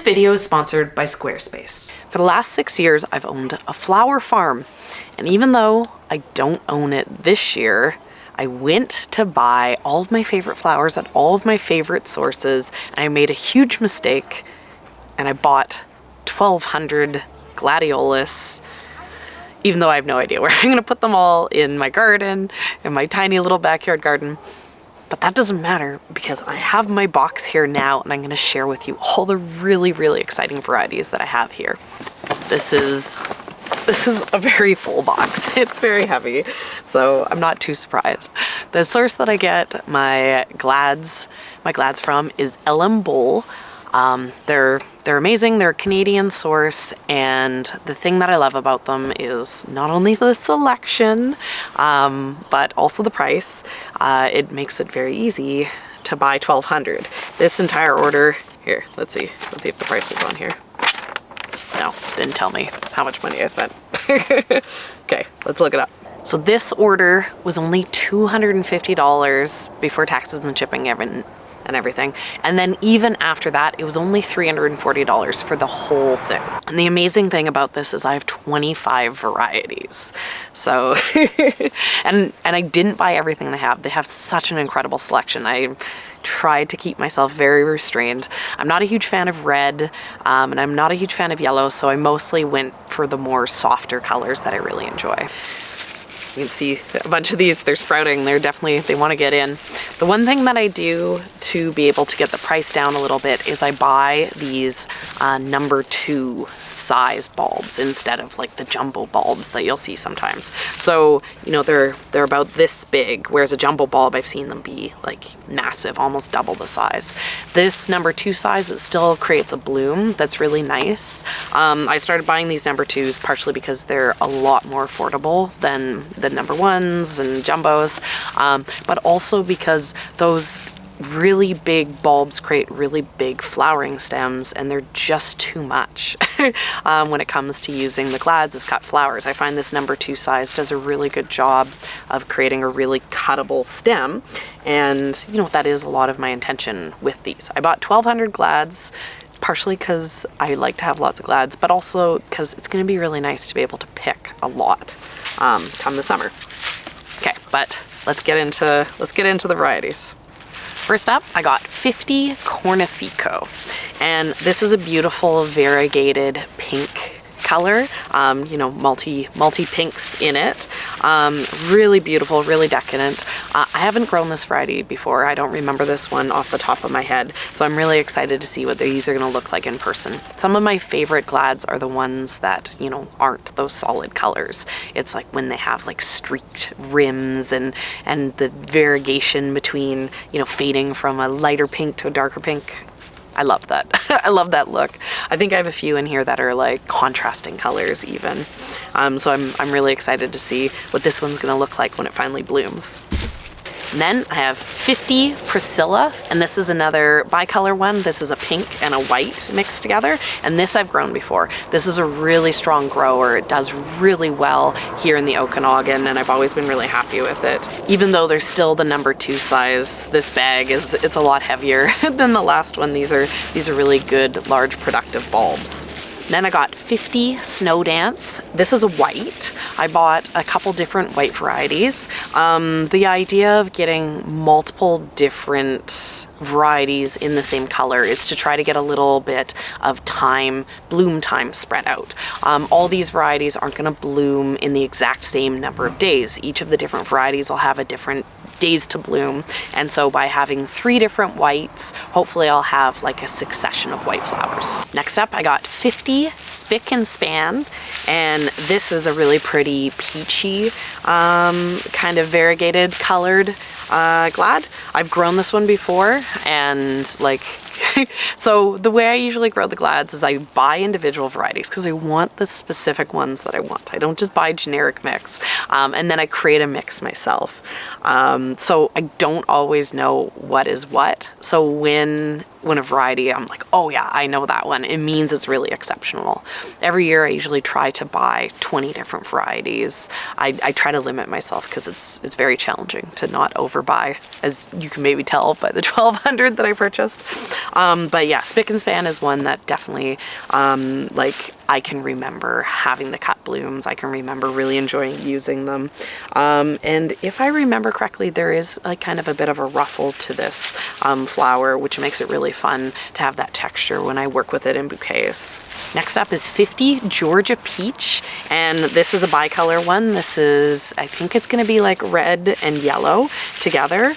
video is sponsored by Squarespace. For the last 6 years, I've owned a flower farm. And even though I don't own it this year, I went to buy all of my favorite flowers at all of my favorite sources, and I made a huge mistake, and I bought 1,200 Gladiolus, even though I have no idea where I'm gonna put them all in my garden, in my tiny little backyard garden. But that doesn't matter because I have my box here now, and I'm gonna share with you all the really, really exciting varieties that I have here. This is a very full box. It's very heavy, so I'm not too surprised. The source that I get my glads from is LM Bowl. They're amazing. They're a Canadian source, and the thing that I love about them is not only the selection, but also the price. It makes it very easy to buy 1,200. This entire order, here, let's see if the price is on here. No, didn't tell me how much money I spent. Okay, let's look it up. So this order was only $250 before taxes and shipping and everything. And then even after that, it was only $340 for the whole thing. And the amazing thing about this is I have 25 varieties. So, and I didn't buy everything they have. They have such an incredible selection. I tried to keep myself very restrained. I'm not a huge fan of red, and I'm not a huge fan of yellow, so I mostly went for the more softer colors that I really enjoy. You can see a bunch of these, they're sprouting. They want to get in. The one thing that I do to be able to get the price down a little bit is I buy these number 2 sized bulbs instead of like the jumbo bulbs that you'll see sometimes. So, you know, they're about this big, whereas a jumbo bulb, I've seen them be like massive, almost double the size. This number 2 size, it still creates a bloom that's really nice. I started buying these number 2s partially because they're a lot more affordable than the number 1s and jumbos, but also because those really big bulbs create really big flowering stems, and they're just too much when it comes to using the glads as cut flowers. I find this number 2 size does a really good job of creating a really cuttable stem, and you know, that is a lot of my intention with these. I bought 1,200 glads, partially because I like to have lots of glads, but also because it's going to be really nice to be able to pick a lot come the summer. Okay, but let's get into the varieties. First up, I got 50 Cornifico, and this is a beautiful variegated pink color, you know, multi pinks in it. Really beautiful, really decadent. I haven't grown this variety before. I don't remember this one off the top of my head, so I'm really excited to see what these are going to look like in person. Some of my favorite glads are the ones that, you know, aren't those solid colors. It's like when they have like streaked rims and the variegation between, you know, fading from a lighter pink to a darker pink. I love that. I love that look. I think I have a few in here that are like contrasting colors even. So I'm really excited to see what this one's gonna look like when it finally blooms. And then I have 50 Priscilla, and this is another bicolor one. This is a pink and a white mixed together, and this I've grown before. This is a really strong grower. It does really well here in the Okanagan, and I've always been really happy with it. Even though there's still the number 2 size, this bag is a lot heavier than the last one. These are really good, large, productive bulbs. Then I got 50 Snow Dance. This is a white. I bought a couple different white varieties. The idea of getting multiple different varieties in the same color is to try to get a little bit of bloom time spread out. All these varieties aren't going to bloom in the exact same number of days. Each of the different varieties will have a different days to bloom, and so by having 3 different whites, hopefully I'll have like a succession of white flowers. Next up, I got 50 Spick and Span, and this is a really pretty peachy kind of variegated colored glad. I've grown this one before, and like so the way I usually grow the glads is I buy individual varieties because I want the specific ones that I want. I don't just buy generic mix, and then I create a mix myself. So I don't always know what is what. So when when a variety, I'm like, oh yeah, I know that one, it means it's really exceptional. Every year I usually try to buy 20 different varieties. I try to limit myself because it's very challenging to not overbuy, as you can maybe tell by the 1200 that I purchased. But yeah, Spick and Span is one that definitely, like, I can remember having the cut blooms. I can remember really enjoying using them. And if I remember correctly, there is like kind of a bit of a ruffle to this flower, which makes it really fun to have that texture when I work with it in bouquets. Next up is 50 Georgia Peach, and this is a bicolor one. This is, I think it's gonna be like red and yellow together.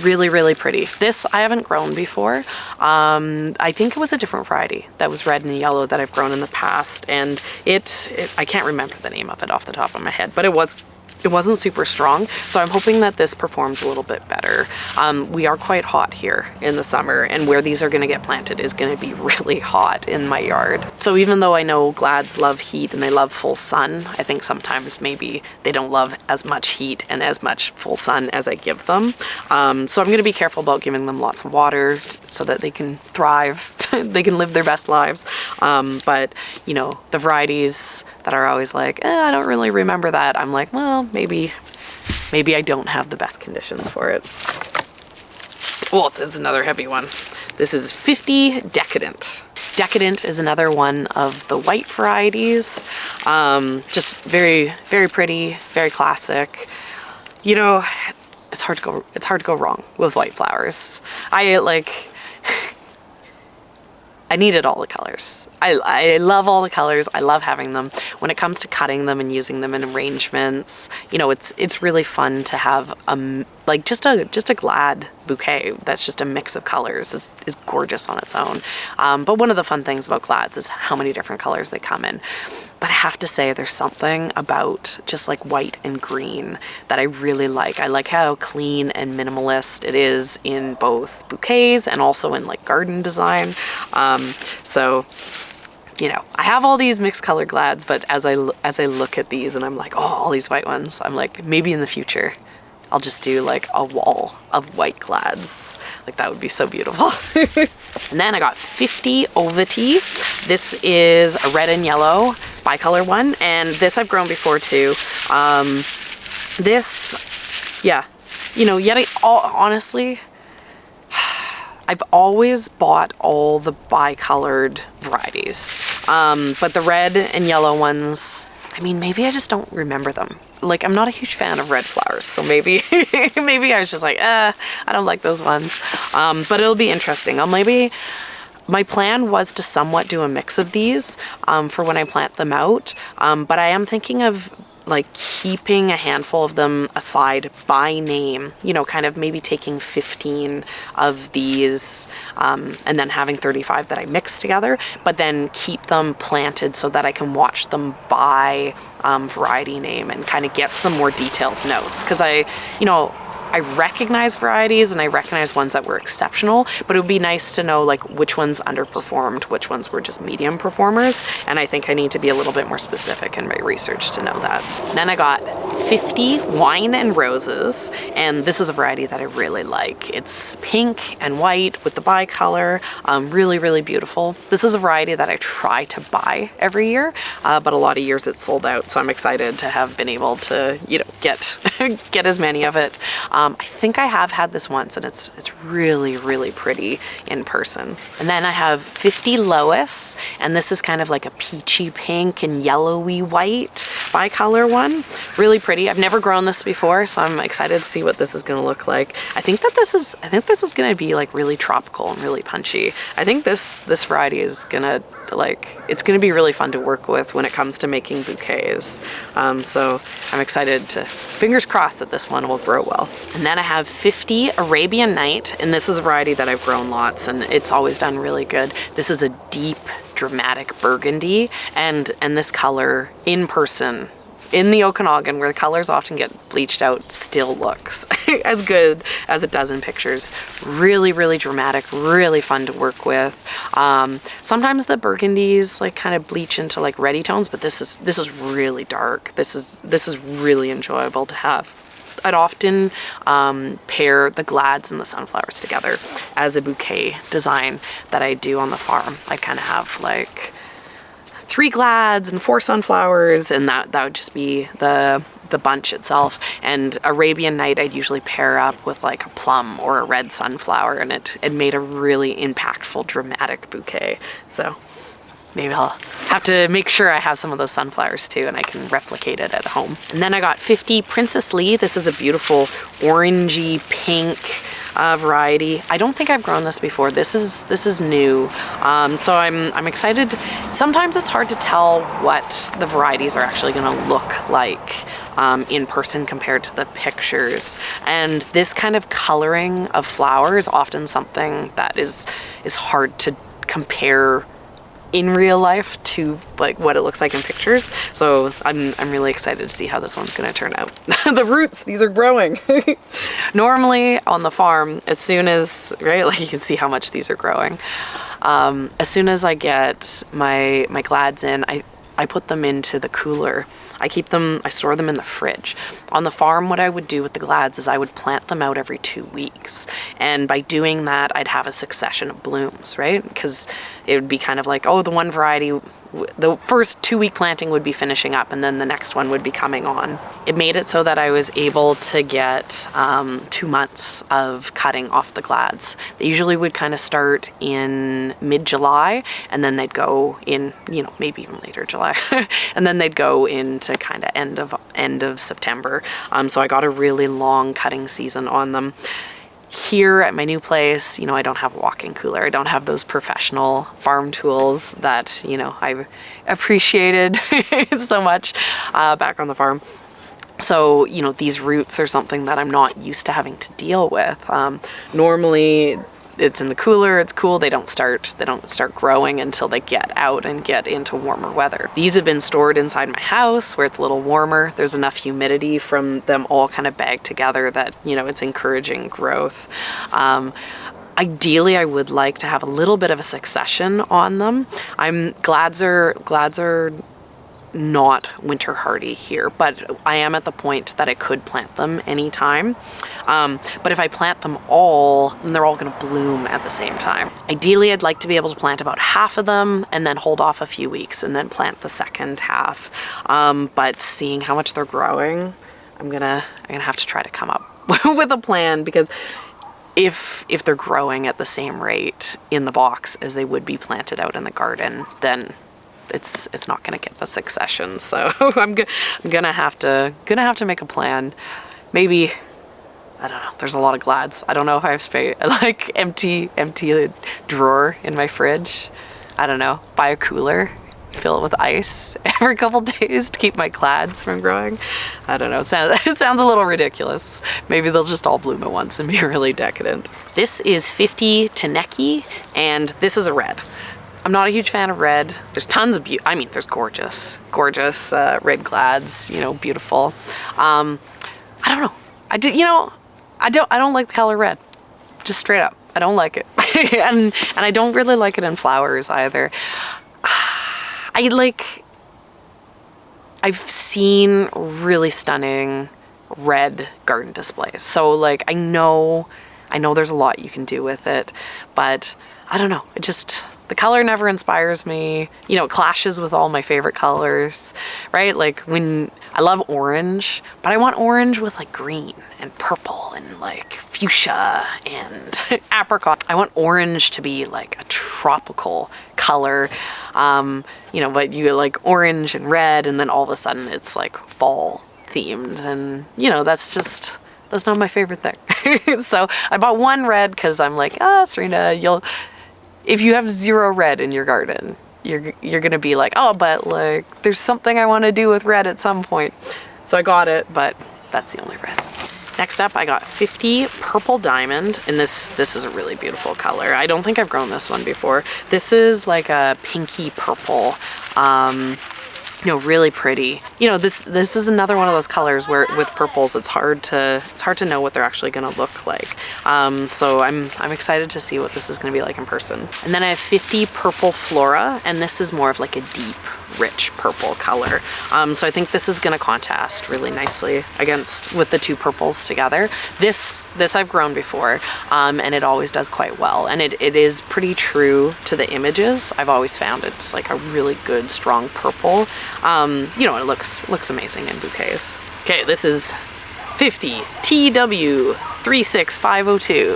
Really, really pretty. This I haven't grown before. I think it was a different variety that was red and yellow that I've grown in the past, and I can't remember the name of it off the top of my head, but it wasn't super strong, so I'm hoping that this performs a little bit better. We are quite hot here in the summer, and where these are gonna get planted is gonna be really hot in my yard. So even though I know glads love heat and they love full sun, I think sometimes maybe they don't love as much heat and as much full sun as I give them. So I'm gonna be careful about giving them lots of water so that they can thrive, they can live their best lives. But you know, the varieties that are always like, I don't really remember that, I'm like, well, maybe I don't have the best conditions for it. Oh, this is another heavy one. This is 50 Decadent. Decadent is another one of the white varieties. Just very, very pretty, very classic. You know, it's hard to go wrong with white flowers. I needed all the colors. I love all the colors. I love having them. When it comes to cutting them and using them in arrangements, you know, it's really fun to have like just a glad bouquet that's just a mix of colors is gorgeous on its own. But one of the fun things about glads is how many different colors they come in. But I have to say there's something about just like white and green that I really like. I like how clean and minimalist it is in both bouquets and also in like garden design. So, you know, I have all these mixed color glads, but as I look at these and I'm like, oh, all these white ones, I'm like, maybe in the future I'll just do like a wall of white glads. Like that would be so beautiful. And then I got 50 Ovity. This is a red and yellow bicolor one, and this I've grown before too. This, yeah, you know, honestly, I've always bought all the bicolored varieties, but the red and yellow ones, I mean, maybe I just don't remember them. Like, I'm not a huge fan of red flowers, so maybe maybe I was just like, I don't like those ones. But it'll be interesting. My plan was to somewhat do a mix of these for when I plant them out, but I am thinking of like keeping a handful of them aside by name, you know, kind of maybe taking 15 of these and then having 35 that I mix together, but then keep them planted so that I can watch them by variety name and kind of get some more detailed notes. Because I recognize varieties and I recognize ones that were exceptional, but it would be nice to know like which ones underperformed, which ones were just medium performers. And I think I need to be a little bit more specific in my research to know that. Then I got 50 Wine and Roses, and this is a variety that I really like. It's pink and white with the bicolor, really, really beautiful. This is a variety that I try to buy every year, but a lot of years it's sold out. So I'm excited to have been able to, you know, get as many of it. I think I have had this once, and it's really, really pretty in person. And then I have 50 Lois, and this is kind of like a peachy pink and yellowy white bicolor one. Really pretty. I've never grown this before, so I'm excited to see what this is going to look like. I think this is going to be like really tropical and really punchy. I think this variety is going to it's going to be really fun to work with when it comes to making bouquets. So I'm excited to, fingers crossed that this one will grow well. And then I have 50 Arabian Night, and this is a variety that I've grown lots and it's always done really good. This is a deep, dramatic burgundy, and this color in person, in the Okanagan, where the colors often get bleached out, still looks as good as it does in pictures. Really, really dramatic, really fun to work with. Sometimes the burgundies like kind of bleach into like reddy tones, but this is really dark. This is really enjoyable to have I'd often pair the glads and the sunflowers together as a bouquet design that I do on the farm. I kind of have like 3 glads and 4 sunflowers, and that would just be the bunch itself. And Arabian Night I'd usually pair up with like a plum or a red sunflower, and it made a really impactful, dramatic bouquet. So maybe I'll have to make sure I have some of those sunflowers too, and I can replicate it at home. And then I got 50 Princess Lee. This is a beautiful orangey pink variety. I don't think I've grown this before. This is new, so I'm excited. Sometimes it's hard to tell what the varieties are actually going to look like in person compared to the pictures. And this kind of coloring of flower is often something that is hard to compare in real life to like what it looks like in pictures. So I'm really excited to see how this one's gonna turn out. The roots, these are growing. Normally on the farm, as soon as, right, like you can see how much these are growing. As soon as I get my glads in, I put them into the cooler. I store them in the fridge. On the farm, what I would do with the glads is I would plant them out every 2 weeks. And by doing that, I'd have a succession of blooms, right? Because it would be kind of like, oh, the one variety, the first 2-week planting would be finishing up, and then the next one would be coming on. It made it so that I was able to get 2 months of cutting off the glads. They usually would kind of start in mid-July, and then they'd go in, maybe even later July, and then they'd go into kind of end of September. So I got a really long cutting season on them. Here at my new place, I don't have a walk-in cooler. I don't have those professional farm tools that, I've appreciated so much back on the farm. So, these roots are something that I'm not used to having to deal with. Normally it's in the cooler, it's cool, they don't start growing until they get out and get into warmer weather. These have been stored inside my house where it's a little warmer. There's enough humidity from them all kind of bagged together that, it's encouraging growth. Ideally, I would like to have a little bit of a succession on them. Glads are not winter hardy here, but I am at the point that I could plant them anytime. But if I plant them all, then they're all going to bloom at the same time. Ideally, I'd like to be able to plant about half of them and then hold off a few weeks and then plant the second half. But seeing how much they're growing, I'm gonna have to try to come up with a plan, because if they're growing at the same rate in the box as they would be planted out in the garden, then it's not gonna get the succession. So I'm gonna have to make a plan. Maybe, I don't know, there's a lot of glads. I don't know if I have space, like empty drawer in my fridge. I don't know, buy a cooler, fill it with ice every couple days to keep my glads from growing. I don't know, it sounds a little ridiculous. Maybe they'll just all bloom at once and be really decadent. This is 50 Taneki, and this is a red. I'm not a huge fan of red. There's tons of there's gorgeous red glads, beautiful. I don't know. I don't like the color red. Just straight up. I don't like it. and I don't really like it in flowers either. I've seen really stunning red garden displays. So like I know there's a lot you can do with it, but I don't know. The color never inspires me. It clashes with all my favorite colors, right? Like when I love orange, but I want orange with like green and purple and like fuchsia and apricot. I want orange to be like a tropical color, but you like orange and red, and then all of a sudden it's like fall themed, and that's not my favorite thing. So I bought one red because I'm like, Serena, if you have 0 red in your garden, you're gonna be like, oh, but like there's something I want to do with red at some point. So I got it, but that's the only red. Next up, I got 50 Purple Diamond, and this is a really beautiful color. I don't think I've grown this one before. This is like a pinky purple, really pretty. This is another one of those colors where with purples it's hard to know what they're actually gonna look like. So I'm excited to see what this is gonna be like in person. And then I have 50 Purple Flora, and this is more of like a deep rich purple color. So I think this is gonna contrast really nicely with the two purples together. This I've grown before, and it always does quite well. And it is pretty true to the images. I've always found it's like a really good, strong purple. You know, it looks amazing in bouquets. Okay, this is 50 TW 36502,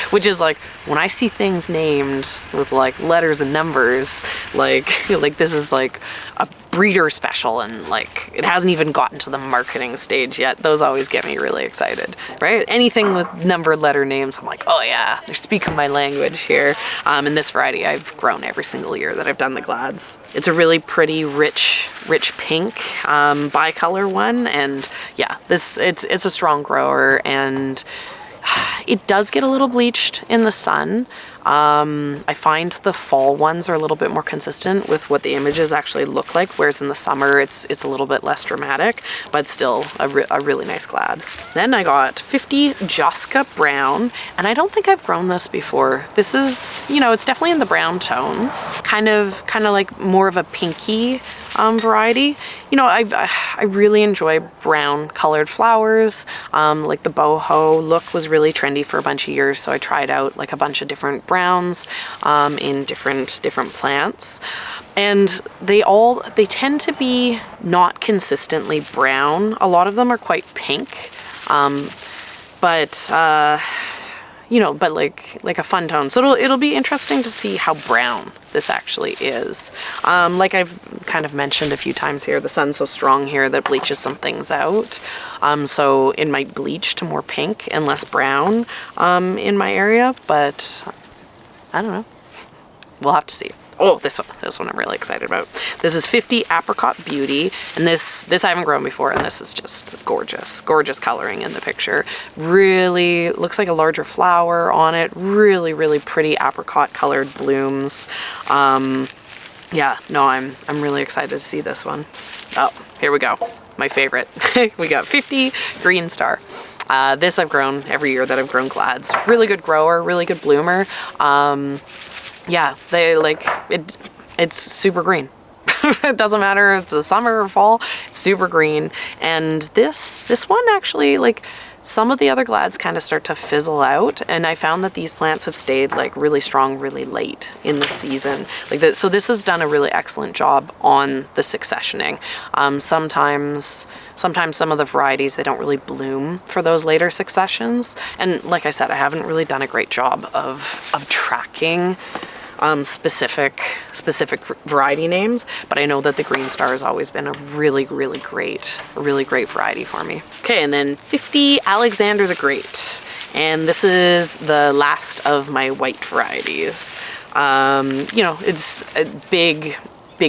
which is like, when I see things named with like letters and numbers, like this is like a breeder special, and like it hasn't even gotten to the marketing stage yet. Those always get me really excited, right? Anything with numbered letter names, I'm like, oh yeah, they're speaking my language here. And this variety I've grown every single year that I've done the Glads. It's a really pretty rich pink bicolor one, and yeah, it's a strong grower, and it does get a little bleached in the sun. I find the fall ones are a little bit more consistent with what the images actually look like, whereas in the summer it's a little bit less dramatic, but still a really nice Glad. Then I got 50 Josca Brown, and I don't think I've grown this before. This is, you know, it's definitely in the brown tones, kind of like more of a pinky variety. You know, I really enjoy brown colored flowers. Like the boho look was really trendy for a bunch of years, so I tried out like a bunch of different browns in different plants, and they tend to be not consistently brown. A lot of them are quite pink, but you know, but like a fun tone. So it'll be interesting to see how brown this actually is. Like I've kind of mentioned a few times here, the sun's so strong here that bleaches some things out. So it might bleach to more pink and less brown in my area, but I don't know. We'll have to see. Oh, this one I'm really excited about. This is 50 Apricot Beauty, and this I haven't grown before, and this is just gorgeous coloring in the picture. Really looks like a larger flower on it. Really pretty apricot colored blooms. Yeah, no, I'm really excited to see this one. Oh, here we go. My favorite. We got 50 Green Star. This I've grown every year that I've grown Glads. Really good grower, really good bloomer. Yeah, they like it. It's super green. It doesn't matter if it's the summer or fall, it's super green. And this one actually, like, some of the other Glads kind of start to fizzle out, and I found that these plants have stayed like really strong really late in the season. Like that, so this has done a really excellent job on the successioning. Sometimes some of the varieties, they don't really bloom for those later successions. And like I said, I haven't really done a great job of tracking specific variety names, but I know that the Green Star has always been a really great variety for me. Okay, and then 50 Alexander the Great, and this is the last of my white varieties. You know, it's a big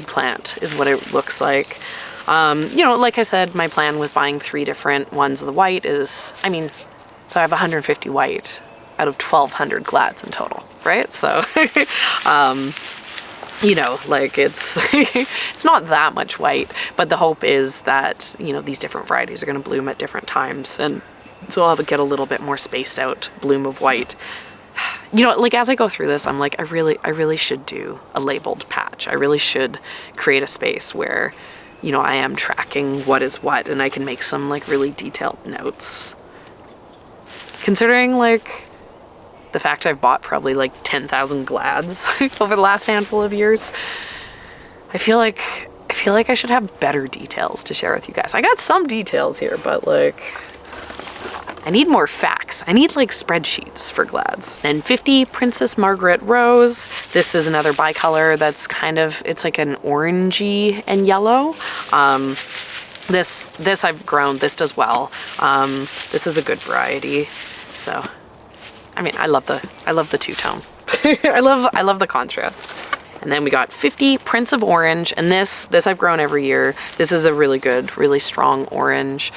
plant is what it looks like. You know, like I said, my plan with buying 3 different ones of the white is, I mean, so I have 150 white out of 1,200 Glads in total, right? So, you know, like it's it's not that much white, but the hope is that, you know, these different varieties are going to bloom at different times, and so I'll get a little bit more spaced out bloom of white. You know, like as I go through this, I'm like, I really should do a labeled patch. I really should create a space where, you know, I am tracking what is what, and I can make some like really detailed notes. Considering like the fact I've bought probably like 10,000 Glads over the last handful of years, I feel like I should have better details to share with you guys. I got some details here, but like, I need more facts. I need like spreadsheets for Glads. Then 50 Princess Margaret Rose. This is another bicolor that's kind of, it's like an orangey and yellow. This I've grown, this does well. This is a good variety. So, I mean, I love the two-tone. I love the contrast. And then we got 50 Prince of Orange, and this I've grown every year. This is a really good, really strong orange.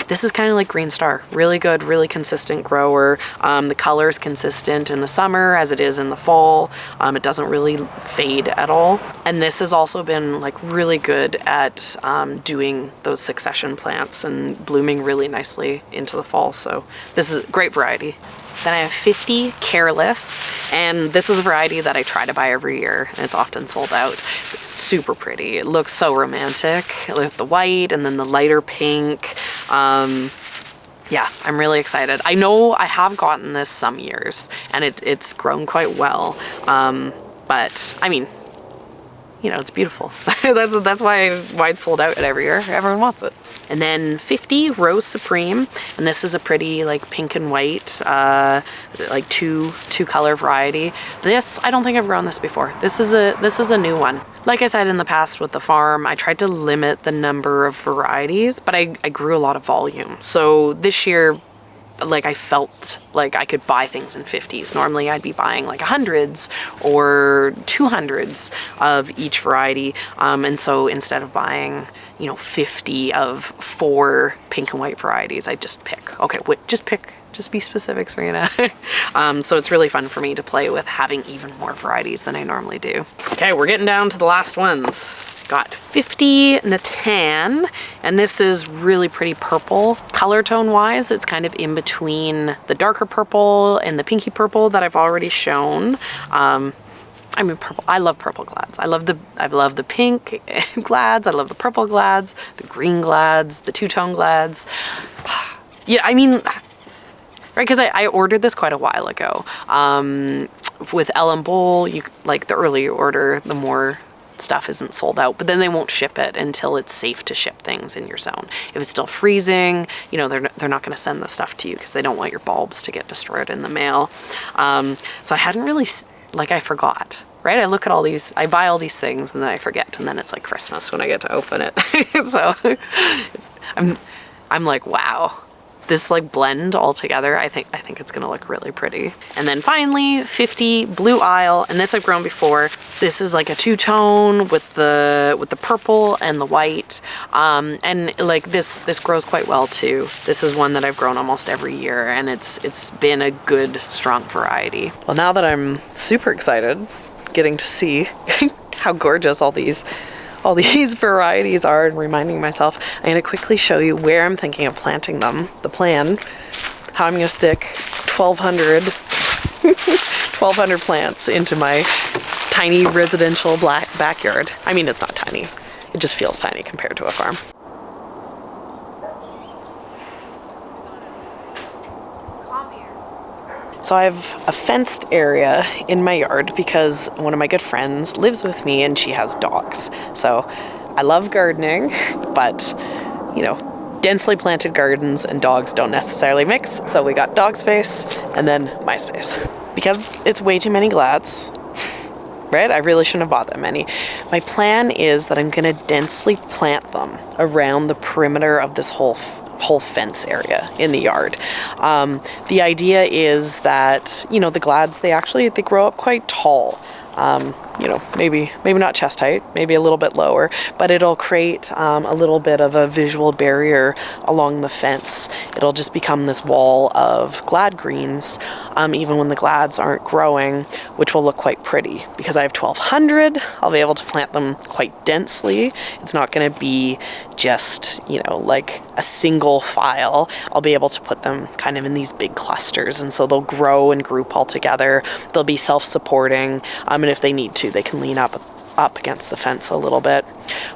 This is kind of like Green Star, really good, really consistent grower. The color is consistent in the summer as it is in the fall. It doesn't really fade at all. And this has also been like really good at doing those succession plants and blooming really nicely into the fall. So this is a great variety. Then I have 50 Careless, and this is a variety that I try to buy every year, and it's often sold out. Super pretty. It looks so romantic with the white and then the lighter pink. Yeah, I'm really excited. I know I have gotten this some years, and it's grown quite well. But I mean, you know, it's beautiful. that's why it's sold out every year. Everyone wants it. And then 50 Rose Supreme, and this is a pretty like pink and white, like two color variety. This, I don't think I've grown this before. This is a new one. Like I said in the past with the farm, I tried to limit the number of varieties, but I grew a lot of volume. So this year, like I felt like I could buy things in 50s. Normally I'd be buying like 100s or 200s of each variety. And so instead of buying, you know, 50 of 4 pink and white varieties, I just pick. Okay, just be specific, Serena. So it's really fun for me to play with having even more varieties than I normally do. Okay, we're getting down to the last ones. Got 50 Natan, and this is really pretty purple. Color tone wise, it's kind of in between the darker purple and the pinky purple that I've already shown. I mean, purple. I love purple glads. I love the pink glads. I love the purple glads, the green glads, the two-tone glads. Yeah, I mean, right? Because I ordered this quite a while ago. With Ellen Bowl, you like the earlier you order, the more stuff isn't sold out, but then they won't ship it until it's safe to ship things in your zone. If it's still freezing, you know, they're not going to send the stuff to you because they don't want your bulbs to get destroyed in the mail. So I hadn't really, like, I forgot, right? I look at all these, I buy all these things and then I forget, and then it's like Christmas when I get to open it. So I'm like, wow. This like blend all together, I think it's gonna look really pretty. And then finally, 50 Blue Isle, and this I've grown before. This is like a two-tone with the purple and the white, and like this grows quite well too. This is one that I've grown almost every year, and it's been a good strong variety. Well, now that I'm super excited, getting to see how gorgeous all these varieties are and reminding myself, I'm going to quickly show you where I'm thinking of planting them, the plan, how I'm going to stick 1,200 plants into my tiny residential backyard. I mean, it's not tiny. It just feels tiny compared to a farm. So I have a fenced area in my yard because one of my good friends lives with me and she has dogs. So I love gardening, but you know, densely planted gardens and dogs don't necessarily mix. So we got dog space and then my space. Because it's way too many glads, right? I really shouldn't have bought that many. My plan is that I'm gonna densely plant them around the perimeter of this whole fence area in the yard. The idea is that, you know, the glads, they grow up quite tall. You know, maybe not chest height, maybe a little bit lower, but it'll create a little bit of a visual barrier along the fence. It'll just become this wall of glad greens, even when the glads aren't growing, which will look quite pretty. Because I have 1,200, I'll be able to plant them quite densely. It's not going to be just, you know, like a single file. I'll be able to put them kind of in these big clusters, and so they'll grow and group all together. They'll be self-supporting, and if they need to, they can lean up against the fence a little bit.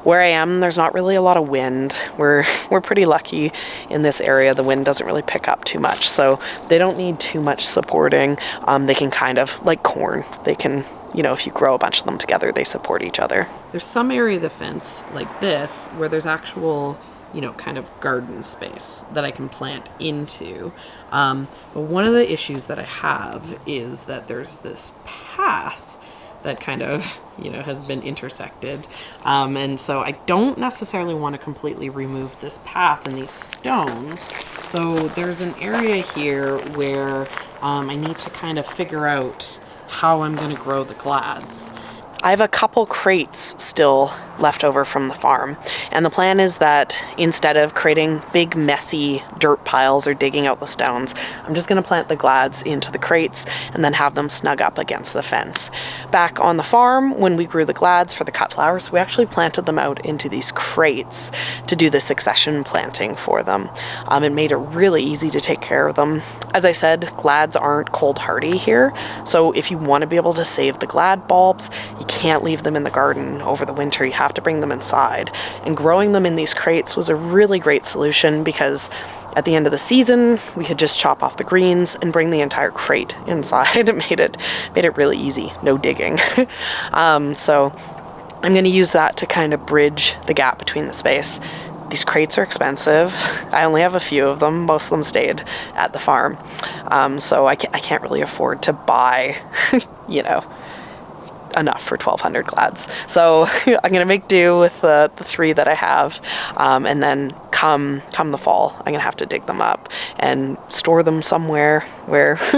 Where I am, there's not really a lot of wind. We're pretty lucky in this area. The wind doesn't really pick up too much, so they don't need too much supporting. They can kind of, like corn, they can, you know, if you grow a bunch of them together, they support each other. There's some area of the fence like this where there's actual, you know, kind of garden space that I can plant into. But one of the issues that I have is that there's this path that kind of, you know, has been intersected. And so I don't necessarily want to completely remove this path and these stones. So there's an area here where I need to kind of figure out how I'm going to grow the glads. I have a couple crates still left over from the farm, and the plan is that instead of creating big messy dirt piles or digging out the stones, I'm just going to plant the glads into the crates and then have them snug up against the fence. Back on the farm, when we grew the glads for the cut flowers, we actually planted them out into these crates to do the succession planting for them. It made it really easy to take care of them. As I said, glads aren't cold hardy here, so if you want to be able to save the glad bulbs, you can't leave them in the garden over the winter. You have to bring them inside. And growing them in these crates was a really great solution because at the end of the season, we could just chop off the greens and bring the entire crate inside. It made it really easy, no digging. So I'm going to use that to kind of bridge the gap between the space. These crates are expensive. I only have a few of them. Most of them stayed at the farm. So I can't really afford to buy, enough for 1,200 glads. So I'm going to make do with the 3 that I have. And then come the fall, I'm going to have to dig them up and store them somewhere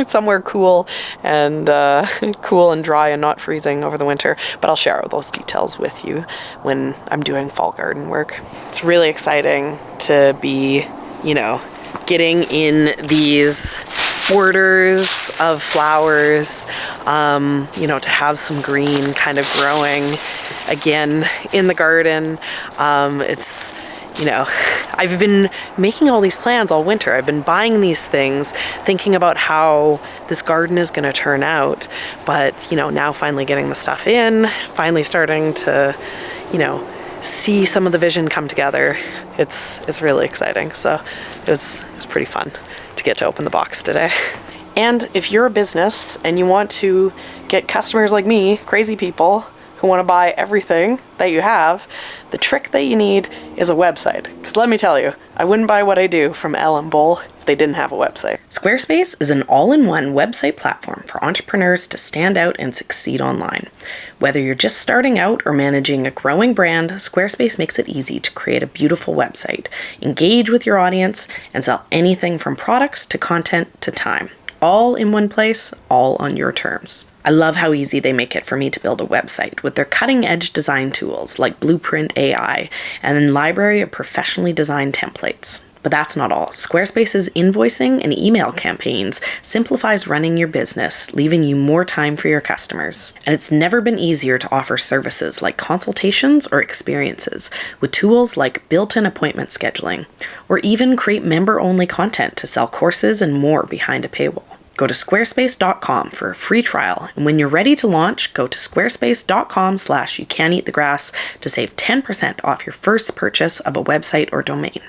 somewhere cool and dry and not freezing over the winter. But I'll share all those details with you when I'm doing fall garden work. It's really exciting to be, getting in these borders of flowers, to have some green kind of growing again in the garden. I've been making all these plans all winter. I've been buying these things, thinking about how this garden is going to turn out. But, now finally getting the stuff in, finally starting to, see some of the vision come together. It's really exciting. So it was pretty fun to get to open the box today. And if you're a business and you want to get customers like me, crazy people who want to buy everything that you have, the trick that you need is a website. Because let me tell you, I wouldn't buy what I do from Ellen Bull if they didn't have a website. Squarespace is an all-in-one website platform for entrepreneurs to stand out and succeed online. Whether you're just starting out or managing a growing brand, Squarespace makes it easy to create a beautiful website, engage with your audience, and sell anything from products to content to time. All in one place, all on your terms. I love how easy they make it for me to build a website with their cutting-edge design tools like Blueprint AI and a library of professionally designed templates. But that's not all. Squarespace's invoicing and email campaigns simplifies running your business, leaving you more time for your customers. And it's never been easier to offer services like consultations or experiences with tools like built-in appointment scheduling, or even create member-only content to sell courses and more behind a paywall. Go to squarespace.com for a free trial, and when you're ready to launch, go to squarespace.com/youcan'teatthegrass to save 10% off your first purchase of a website or domain.